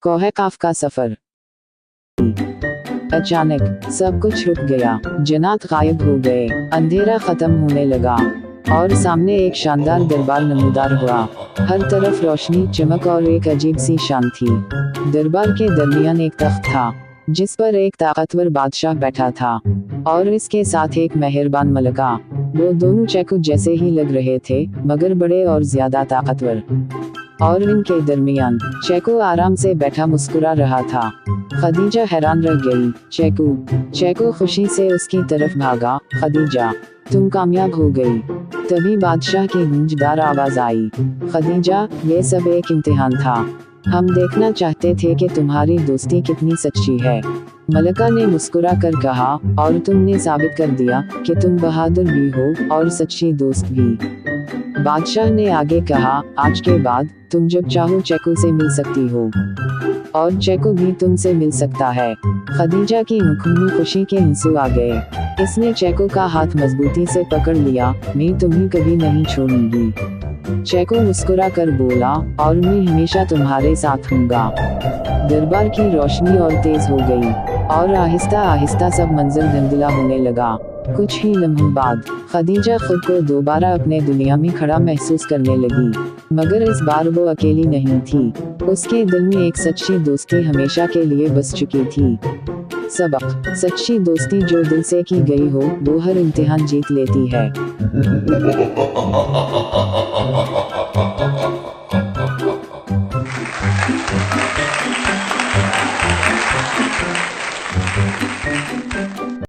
कोह काफ का सफर। अचानक सब कुछ रुक गया। जन्नात गायब हो गए, अंधेरा खत्म होने लगा और सामने एक शानदार दरबार नमूदार हुआ। हर तरफ रोशनी, चमक और एक अजीब सी शान थी। दरबार के दरमियान एक तख्त था जिस पर एक ताकतवर बादशाह बैठा था और इसके साथ एक मेहरबान मलका। वो दोनों चेकू जैसे ही लग रहे थे, मगर बड़े और ज्यादा ताकतवर। और इनके दरमियान चेकू आराम से बैठा मुस्कुरा रहा था। खदीजा हैरान रह गई। चेकू खुशी से उसकी तरफ भागा। खदीजा, तुम कामयाब हो गई। तभी बादशाह की गूंजदार आवाज आई, खदीजा, ये सब एक इम्तिहान था। हम देखना चाहते थे कि तुम्हारी दोस्ती कितनी सच्ची है। मलका ने मुस्कुरा कर कहा, और तुमने साबित कर दिया कि तुम बहादुर भी हो और सच्ची दोस्त भी। बादशाह ने आगे कहा, आज के बाद तुम जब चाहो चेकू से मिल सकती हो और चेकू भी तुमसे मिल सकता है। खदीजा की आंखों में खुशी के आंसू आ गए। इसने चेकू का हाथ मजबूती से पकड़ लिया। मैं तुम्हें कभी नहीं छोड़ूंगी। चेकू मुस्कुरा कर बोला, और मैं हमेशा तुम्हारे साथ हूँगा। दरबार की रोशनी और तेज हो गई और आहिस्ता आहिस्ता सब मंजर धुंधला होने लगा। कुछ ही लम्हों बाद खदीजा खुद को दोबारा अपने दुनिया में खड़ा महसूस करने लगी, मगर इस बार वो अकेली नहीं थी। उसके दिल में एक सच्ची दोस्ती हमेशा के लिए बस चुकी थी। सबक: सच्ची दोस्ती जो दिल से की गई हो, वो हर इम्तिहान जीत लेती है।